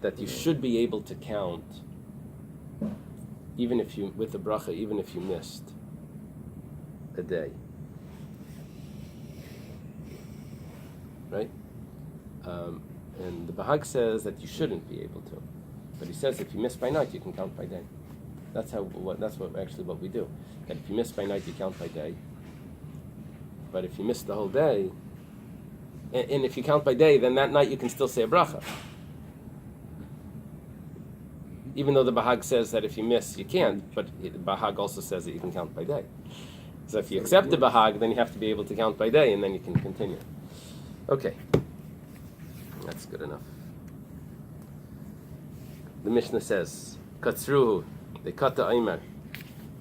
that you should be able to count even if you, with the bracha, even if you missed a day. Right? And the Bahag says that you shouldn't be able to. But he says if you miss by night, you can count by day. That's what we do. That if you miss by night, you count by day. But if you miss the whole day, and if you count by day, then that night you can still say a bracha. Even though the Bahag says that if you miss, you can't, but the Bahag also says that you can count by day. So if you accept the Bahag, then you have to be able to count by day, and then you can continue. Okay. That's good enough. The Mishnah says, Katzruhu, they cut the Aimer.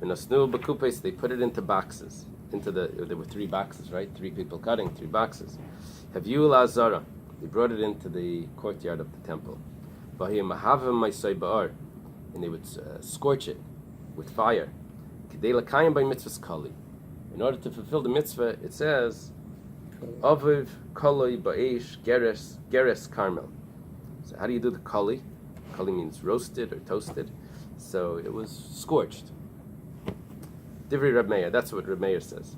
V'nasnu b'kupes, they put it into boxes. There were 3 boxes, right? 3 people cutting, 3 boxes. Haviu la'azara, they brought it into the courtyard of the temple. V'hi mahavim ma'isay ba'ar, and they would scorch it with fire. K'dei l'kayim by mitzvahs kali. In order to fulfill the mitzvah, it says, Aviv koloi ba'esh geres carmel. So how do you do the kali? Kali means roasted or toasted. So it was scorched. Divrei Reb Meir, that's what Reb Meir says.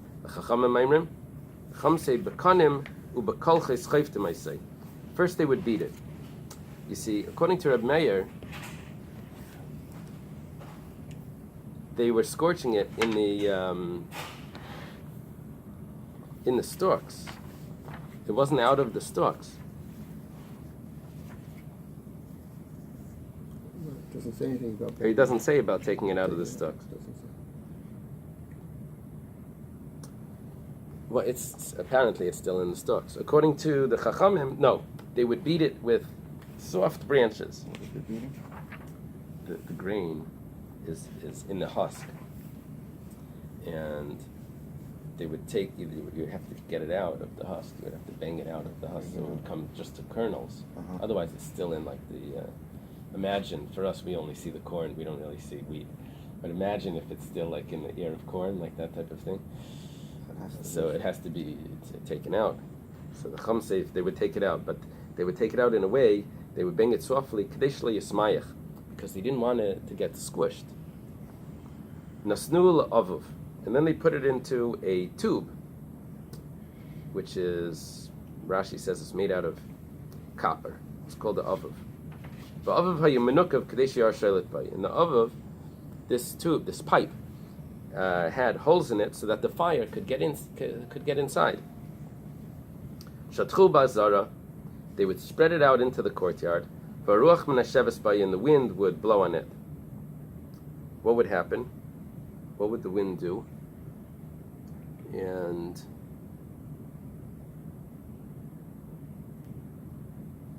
First they would beat it. You see, according to Reb Meir, they were scorching it in the stalks. It wasn't out of the stalks. It doesn't say anything about. He doesn't say about taking it out of the stalks. Well, apparently it's still in the stalks. According to the Chachamim, no, they would beat it with soft branches. The grain is in the husk, and they would take, you have to get it out of the husk. You would have to bang it out of the husk, so it would come just to kernels. Otherwise, it's still in like the. Imagine, for us, we only see the corn. We don't really see wheat. But imagine if it's still like in the ear of corn, like that type of thing. So it has to be taken out. So the Chum say they would take it out, but they would take it out in a way, they would bang it softly, Kadesh Yismayach, because they didn't want it to get squished. Nasnu l'avov. And then they put it into a tube, which is, Rashi says it's made out of copper. It's called the avov. In the avov, this tube, this pipe, had holes in it so that the fire could get inside. Shatchu ba'azara, they would spread it out into the courtyard. V'ruach menasheves bay, and the wind would blow on it. What would happen? What would the wind do? And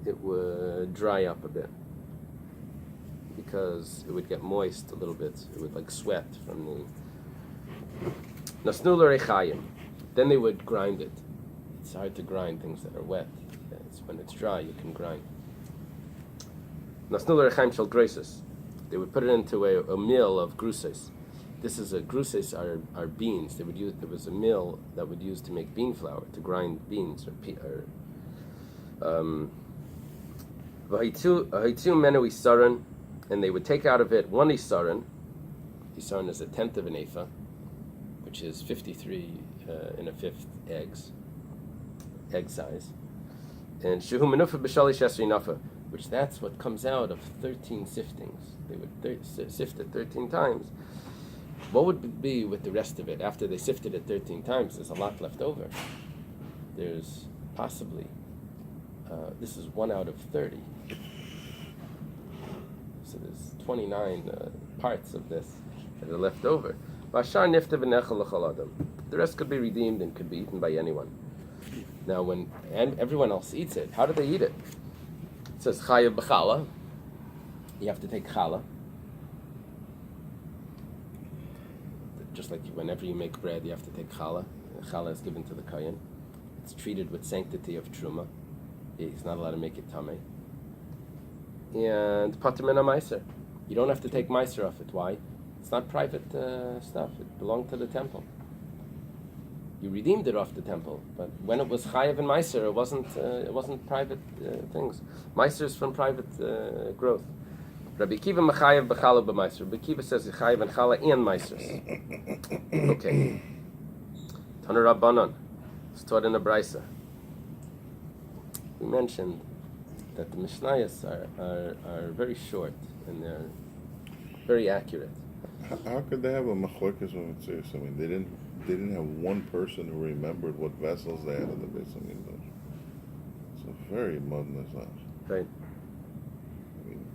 it would dry up a bit, because it would get moist a little bit. It would like sweat from the Nasnu l'rechayim. Then they would grind it. It's hard to grind things that are wet. When it's dry, you can grind. Nasnu l'rechayim shel gruses. They would put it into a mill of gruses. This is gruses are beans. There was a mill that would use to make bean flour, to grind beans V'haitu menu isaron, and they would take out of it 1 isaron. Isaron is 1/10 of an ephah, which is 53 1/5 eggs, egg size. And shehu menufa b'shalish esrei nafa, which that's what comes out of 13 siftings. They would sift it 13 times. What would it be with the rest of it after they sifted it 13 times? There's a lot left over. There's possibly, this is 1 out of 30. So there's 29 parts of this that are left over. The rest could be redeemed and could be eaten by anyone. Now, when everyone else eats it, how do they eat it? It says chayav b'chala. You have to take challah. Just like whenever you make bread, you have to take challah. Challah is given to the kohen. It's treated with sanctity of truma. He's not allowed to make it tamei. And pater min ha-meiser. You don't have to take meiser off it. Why? It's not private stuff. It belonged to the temple. you redeemed it off the temple. But when it was chayav and meiser, it wasn't private things. Meiser is from private growth. Rabbi Kiva mechayev b'chala b'meiser. Rabbi Kiva says chayav and chala and meisers. Okay. Tana Rabbanon. It's taught in a brisa. We mentioned that the Mishnayos are very short and they're very accurate. How could they have a machlokes when it's serious? I mean, they didn't have one person who remembered what vessels they had at the Bais Hamikdash. It's a very modern Islam. Right. I mean,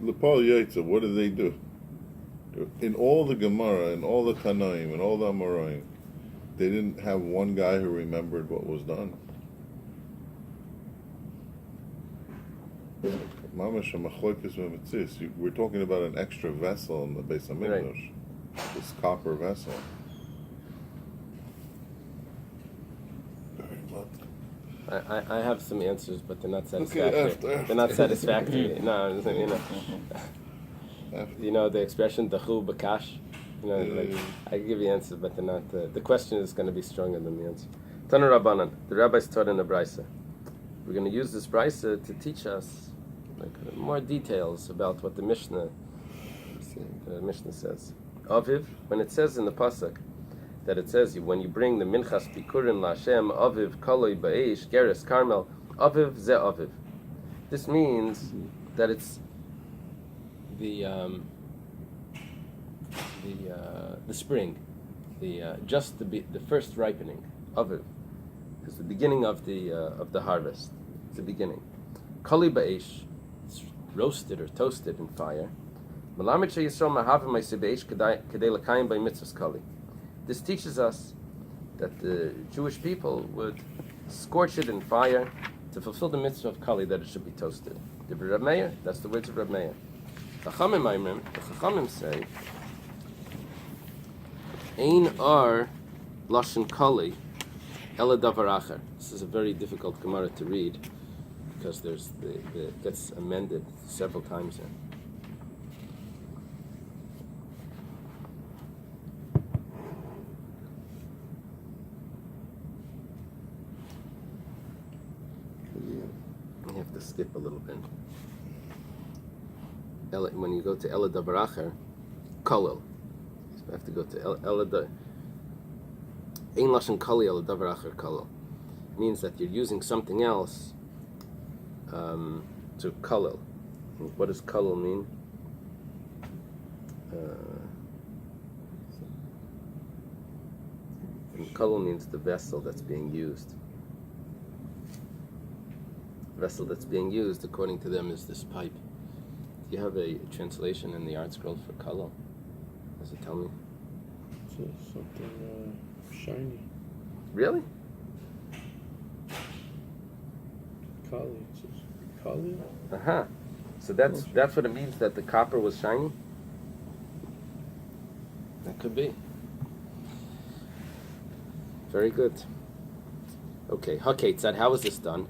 L'Pal Yaitza, what did they do? In all the Gemara, in all the Tanaim, and all the Amoraim, they didn't have one guy who remembered what was done. Mamash machlokes v'mitzis. We're talking about an extra vessel in the Bais Hamikdash. Right. This copper vessel. I have some answers, but they're not satisfactory. Okay, they're not satisfactory. No, you know the expression dachu b'kash. Like, I can give you answers, but they're not. The question is going to be stronger than the answer. Tana Rabbanan. The rabbis taught in the brisa. We're going to use this brisa to teach us more details about what the Mishnah says. Aviv, when it says in the pasuk that it says when you bring the minchas bikurim laHashem, aviv kaloi ba'eish geres karmel, aviv ze aviv. This means that it's the spring, just the first ripening, aviv, is the beginning of the harvest. It's the beginning. Kali ba'eish, it's roasted or toasted in fire. This teaches us that the Jewish people would scorch it in fire to fulfill the mitzvah of Kali, that it should be toasted. The Reb Meir, that's the words of Reb Meir. The Chachamim say, Ein ar lashon Kali ela davar acher. This is a very difficult Gemara to read because it gets amended several times here. You have to skip a little bit. When you go to ela davar acher, kolel. You have to go to ela davar. Ein lashon Kali ela davar acher kolel. Means that you're using something else to kolel. What does kolel mean? And kolel means the vessel that's being used. The vessel that's being used, according to them, is this pipe. Do you have a translation in the art scroll for kolel? Does it tell me? It's something shiny. Really? Kali. It says Kali. So that's what it means, that the copper was shiny? That could be. Very good. Okay, Haketzad, how is this done?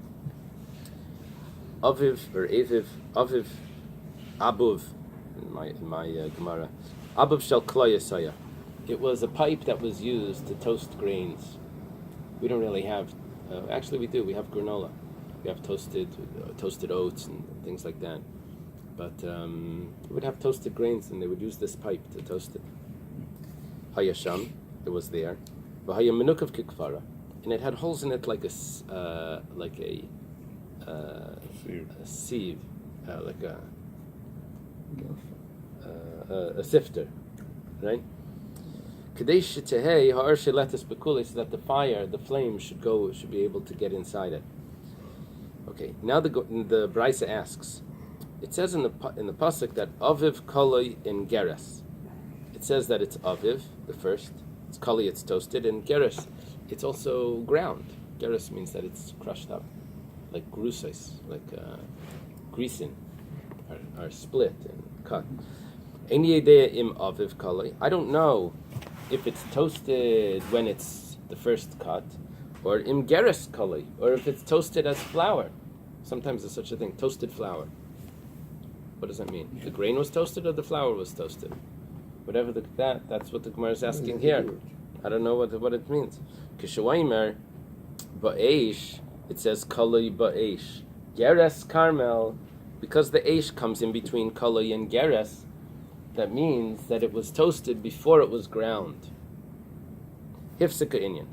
Aviv or Aviv, Abuv, in my Gemara. Abuv shel kloyasaya. It was a pipe that was used to toast grains. We don't really have, actually we do, we have granola. We have toasted oats and things like that. But we would have toasted grains and they would use this pipe to toast it. Hayasham, it was there. V'haya menukav kikfara. And it had holes in it like a sieve, like a sifter, right? Kadesh tehei ha'ar sheletes bekule, so that the flame should be able to get inside it. Okay, now the Brisa asks. It says in the pasuk that aviv koloi in geres. It says that it's aviv, the first. It's koli, it's toasted, and geres, it's also ground. Geres means that it's crushed up, like gruses, like grisin, are split and cut. Any idea im aviv koli? I don't know if it's toasted when it's the first cut, or im geres koli, or if it's toasted as flour. Sometimes there's such a thing, toasted flour. What does that mean? The grain was toasted or the flour was toasted? Whatever that's what the Gemara is asking here. I don't know what it means. Kishawaimer ba'esh, it says kaloi ba'esh. Geres Carmel, because the Eish comes in between kaloi and Geres, that means that it was toasted before it was ground. Hifsika inyan.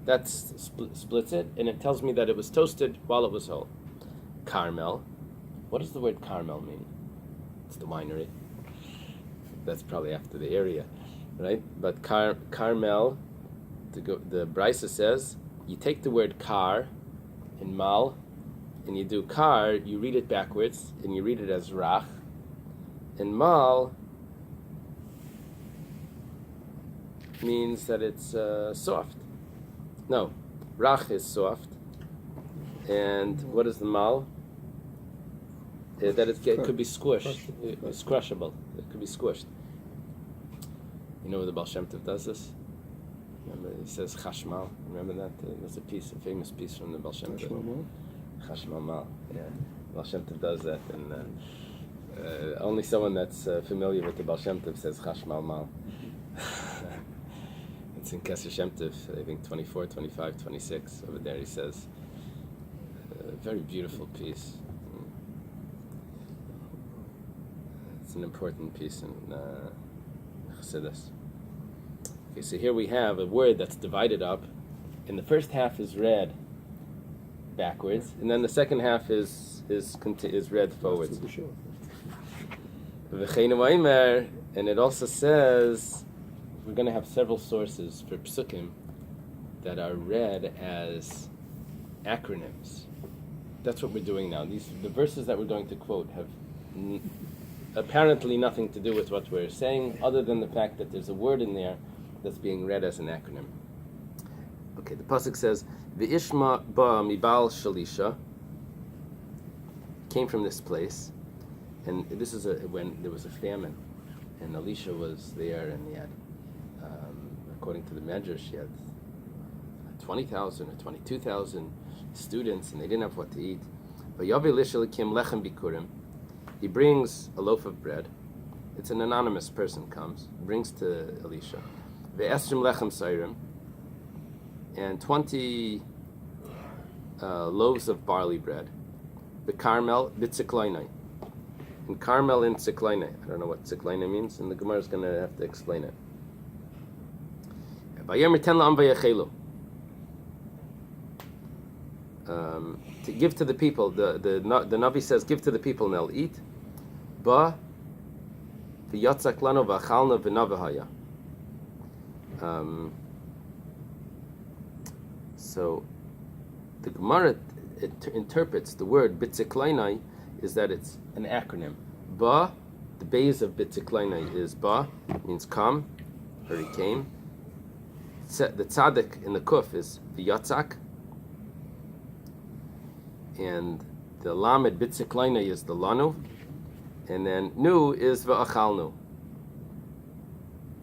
That splits it, and it tells me that it was toasted while it was whole. Carmel. What does the word Carmel mean? It's the winery. That's probably after the area, right? But Carmel, the Bais says, you take the word car in mal, and you do car, you read it backwards, and you read it as rach. And mal means that it's soft. No, rach is soft. And what is the mal? That it could be squished. It's crushable. It could be squished. You know where the Baal Shem Tov does this? Remember, he says chashmal. Remember that? There's a famous piece from the Baal Shem Tov. Chashmal mal. Yeah, Baal Shem Tov does that, and only someone that's familiar with the Baal Shem Tov says chashmal mal. It's in Kesser Shem Tov, I think 24, 25, 26. Over there he says, a very beautiful piece. It's an important piece in Chassidus. Okay, so here we have a word that's divided up, and the first half is read backwards, and then the second half is read forwards. And it also says we're going to have several sources for psukim that are read as acronyms. That's what we're doing now. The verses that we're going to quote have apparently nothing to do with what we're saying, other than the fact that there's a word in there that's being read as an acronym. Okay, the pasuk says, "V'ishma ba mibal shalisha," came from this place, and this is when there was a famine, and Elisha was there, and he had, according to the Medrash, he had 20,000 or 22,000 students, and they didn't have what to eat. But Yavi Elisha lekim lechem bikurim. He brings a loaf of bread. It's an anonymous person comes, brings to Elisha. Ve'esrim lechem sayrim, and 20 loaves of barley bread. Carmel b'tziklainai, and Carmel in tziklainai. I don't know what tziklainai means, and the Gemara is going to have to explain it. Vayomer ten la'am vayachelu. To give to the people, the Navi says, give to the people and they'll eat. Ba v'yatzak lanu v'achalna v'navahaya. So the Gemara interprets the word bitziklainai is that it's an acronym. Ba, the base of bitziklainai is ba, means come, or he came. The tzaddik in the kuf is v'yatzak, and the lamed bitziklainai is the lanu, and then nu is v'achalnu.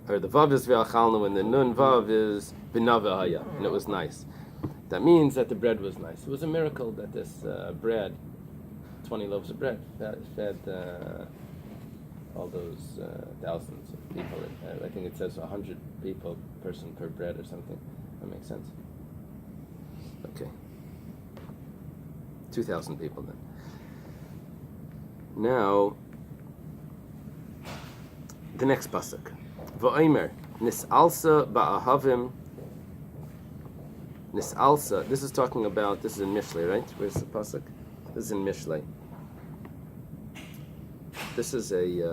Or the vav is v'achalnu, and the nun vav is v'navahaya, and it was nice. That means that the bread was nice. It was a miracle that this bread, 20 loaves of bread, fed all those thousands of people. I think it says 100 people, person per bread or something. That makes sense. Okay. 2,000 people then. Now, the next pasuk. V'omer nis'alsa ba'ahavim. Nis'alsa. This is talking about. This is in Mishlei, right? Where's the pasuk? This is in Mishlei. This is a,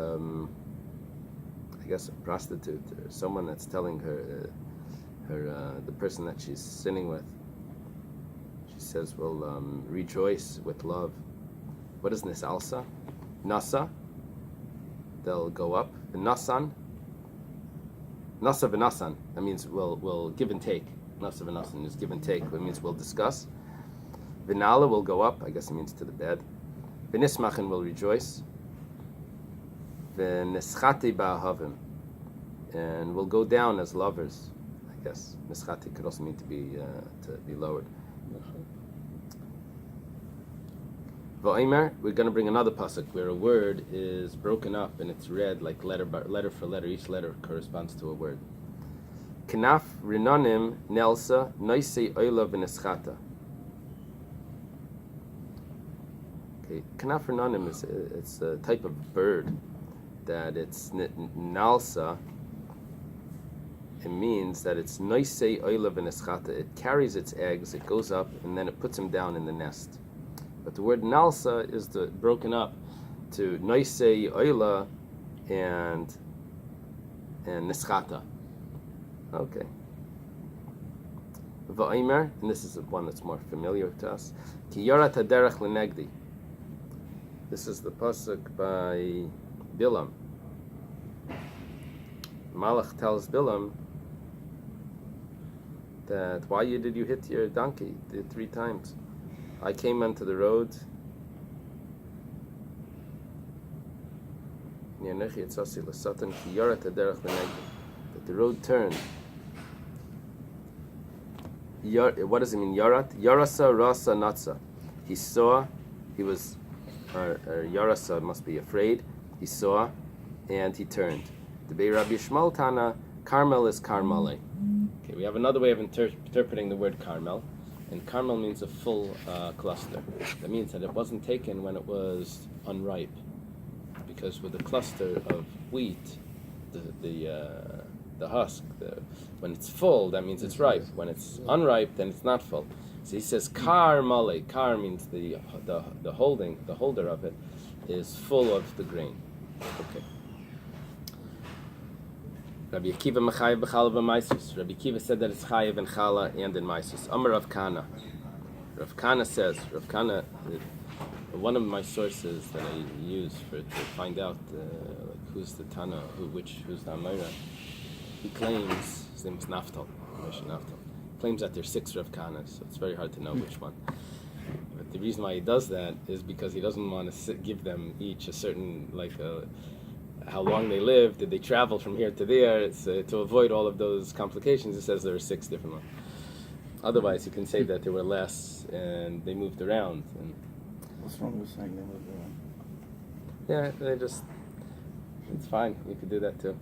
I guess, a prostitute or someone that's telling her, the person that she's sinning with. She says, "Well, rejoice with love." What is nis'alsa? Nasa. They'll go up. Nasan. Nasa v'nasan. That means we'll give and take. Nasa v'nasan is give and take. It means we'll discuss. V'nala will go up. I guess it means to the bed. V'nismachin will rejoice. V'nischati ba'ahavim. And we'll go down as lovers. I guess nischati could also mean to be lowered. V'omer, we're going to bring another pasuk where a word is broken up and it's read like letter for letter. Each letter corresponds to a word. Knaf rinonim nelsa noisei oila v'neschata. Okay, knaf rinonim it's a type of bird that it's nalsa. It means that it's noisei oila v'neschata. It carries its eggs, it goes up, and then it puts them down in the nest. But the word nalsa is broken up to noisei oila and neschata. Okay. Va'omer, and this is the one that's more familiar to us. Ki yorat haderech lenegdi. This is the pasuk by Bilam. Malach tells Bilam that why did you hit your donkey 3 times? I came onto the road. That the road turned. What does it mean? Yarat? Yarasa, rasa, natsa. He saw, he was, or yarasa must be afraid. He saw, and he turned. The Bei Rabbi Shmuel Tana, Carmel is Carmele. Okay, we have another way of interpreting the word Carmel, and Carmel means a full cluster. That means that it wasn't taken when it was unripe, because with a cluster of wheat, the husk, when it's full, that means it's ripe. When it's unripe, then it's not full. So he says Carmele. Car means the holder of it is full of the grain. Okay. Rabbi Akiva mechayev b'chala v'maisus. Rabbi Akiva said that it's chayev in chala and in maisus. Amar Rav Kana. Rav Kana says, one of my sources that I use to find out who's the Tana, who's the Amira, he claims, his name is Naftal, Moshe Naftal, claims that there's 6 Rav Kanas, so it's very hard to know which one. But the reason why he does that is because he doesn't want to give them each a certain, how long they lived, did they travel from here to there. It's to avoid all of those complications. He says there are 6 different ones. Otherwise, you can say that there were less and they moved around. And what's wrong with saying they moved around? yeah, it's fine. You could do that too.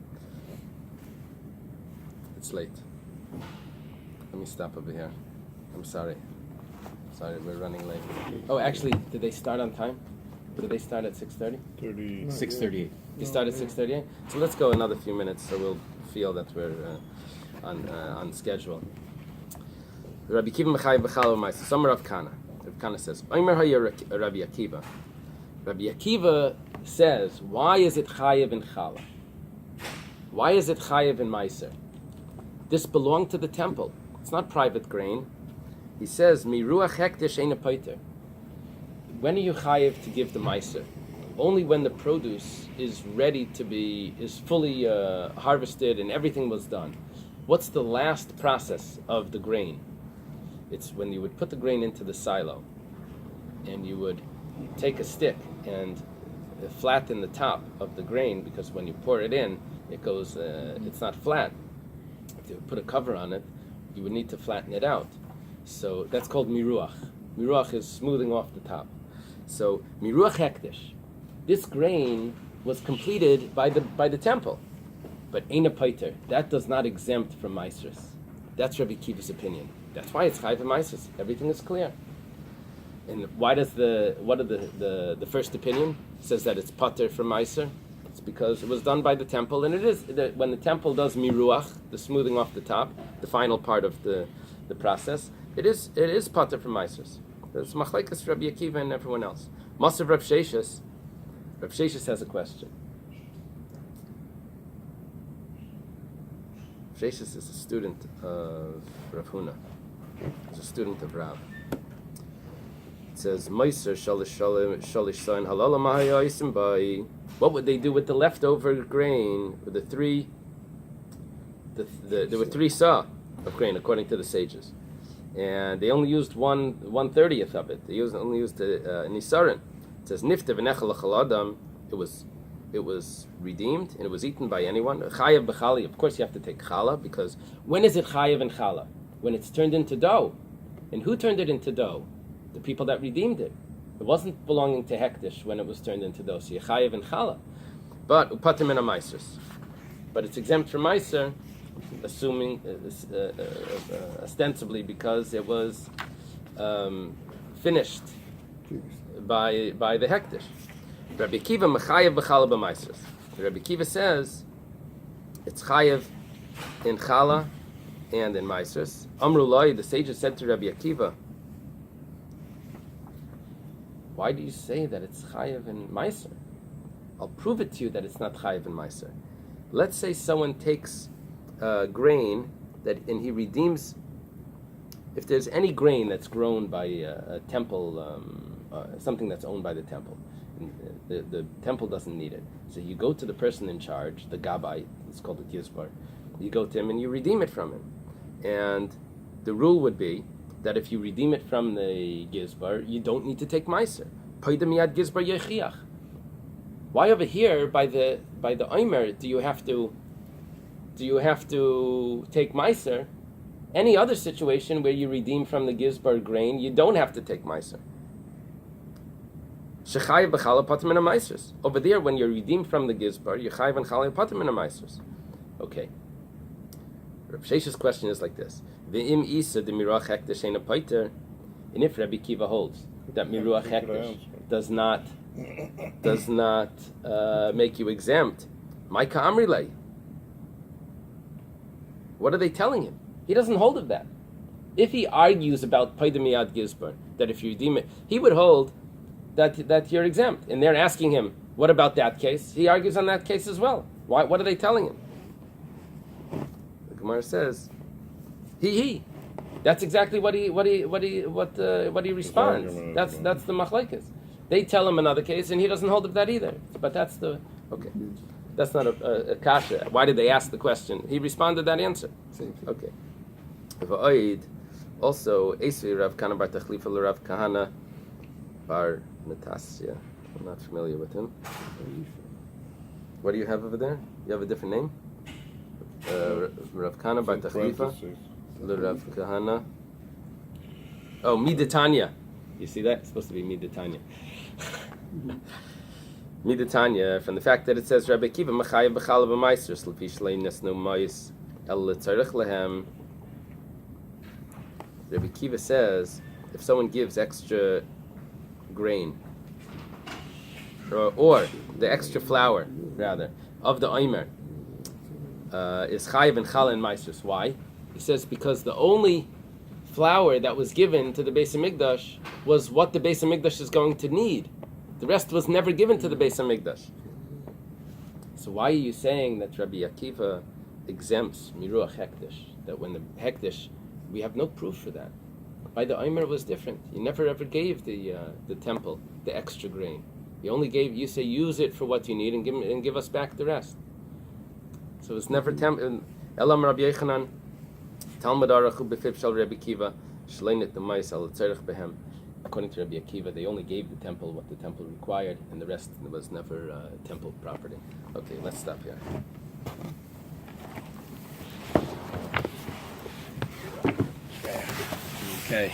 It's late. Let me stop over here. I'm sorry. Sorry, we're running late. Oh, actually, did they start on time? Did they start at 6:30? 6:38. They start at 6:38? So let's go another few minutes so we'll feel that we're on schedule. Rabbi Akiva mechayev b'chala v'maisus. Some Rav Kana. Rav Kana says, Omer haya Rabbi Akiva. Rabbi Akiva says, why is it chayev in chala? Why is it chayev in maiser? This belonged to the temple. It's not private grain. He says, miruach hektish ein a paiter. When are you chayev to give the maiser? Only when the produce is ready to is fully harvested and everything was done. What's the last process of the grain? It's when you would put the grain into the silo and you would take a stick and flatten the top of the grain, because when you pour it in, it goes, it's not flat. If you put a cover on it, you would need to flatten it out. So that's called miruach. Miruach is smoothing off the top. So miruach hektish. This grain was completed by the temple, but ein a paiter. That does not exempt from maisrus. That's Rabbi Akiva's opinion. That's why it's chayav maisrus. Everything is clear. And why does the first opinion says that it's pater from maiser? It's because it was done by the temple, and it is when the temple does miruach, the smoothing off the top, the final part of the process. It is pater from maisrus. It's machlekes Rabbi Akiva and everyone else. Masav Rav Sheshes. Rav Sheshes has a question. Rav Sheshes is a student of Rav Huna. He's a student of Rav. It says, Meiser shalish sain halala mahayayisim bai. What would they do with the leftover grain? With there were 3 saw of grain according to the sages, and they only used 1/30th of it. They only used nisarin. It says nifta v'nechel l'chal adam. It was redeemed and it was eaten by anyone. Chayav b'chali. Of course, you have to take chala, because when is it chayav and chala? When it's turned into dough. And who turned it into dough? The people that redeemed it. It wasn't belonging to hektish when it was turned into dough. So chayav and chala. But upatim and a maisers. But it's exempt from maiser assuming, ostensibly because it was finished by the hektish. Rabbi Kiva mechayev b'chala b'maisros. Rabbi Kiva says it's chayev in chala and in maisros. Amru Loi, the sages said to Rabbi Akiva, why do you say that it's chayev in maiser? I'll prove it to you that it's not chayev in maiser. Let's say someone takes grain and he redeems. If there's any grain that's grown by a temple, something that's owned by the temple, the temple doesn't need it. So you go to the person in charge, the Gabbai, it's called the Gizbar. You go to him and you redeem it from him. And the rule would be that if you redeem it from the Gizbar, you don't need to take Meiser. Paida miyad Gizbar yechiach. Why over here by the Omer do you have to take Meiser? Any other situation where you redeem from the Gizbar grain, you don't have to take Meiser. Shechayev b'chala patim min ha-Meisers. Over there, when you're redeemed from the Gizbar, you're chayev and chala patim min ha-Meisers. Okay. Rav Shesha's question is like this: Ve'im isa de miruach hekdesh ein a-paiter. And if Rabbi Kiva holds that miruach hekdesh does not make you exempt, Maika Amrilei. What are they telling him? He doesn't hold of that. If he argues about paida miyad gizbar, that if you redeem it, he would hold that you're exempt. And they're asking him, what about that case? He argues on that case as well. Why? What are they telling him? The Gemara says, he. That's exactly what he responds. That's the machlekes. They tell him another case, and he doesn't hold of that either. But that's the okay. That's not a kasha. Why did they ask the question? He responded that answer. Okay. Also, Esri Rav Kahana bar Tachlifa Rav Kahana bar Natasya. I'm not familiar with him. What do you have over there? You have a different name? Rav Kahana bar Tachlifa Rav Kahana. Oh, Midatanya. You see that? It's supposed to be Midatanya. Midatanya, from the fact that it says Rabbi Kiva Mechayev b'chala b'maisers l'pi shlei nesnu ma'is el l'tzarich lehem. Rabbi Kiva says if someone gives extra grain or the extra flour rather of the omer is chayev and chala and maisers. Why? He says because the only flour that was given to the Beis HaMikdash was what the Beis HaMikdash is going to need. The rest was never given to the Beis HaMikdash. So why are you saying that Rabbi Akiva exempts Miruach Hekdesh? That when the Hekdesh, we have no proof for that. By the Omer it was different. You never ever gave the temple the extra grain. You only gave, you say use it for what you need and give us back the rest. So it's never temple. Elam Rabbi Yechanan, Talmud Arachu b'fiv shel Rabbi Akiva, shleinet the mais al tzarich behem. According to Rabbi Akiva, they only gave the temple what the temple required, and the rest was never temple property. Okay, let's stop here. Okay.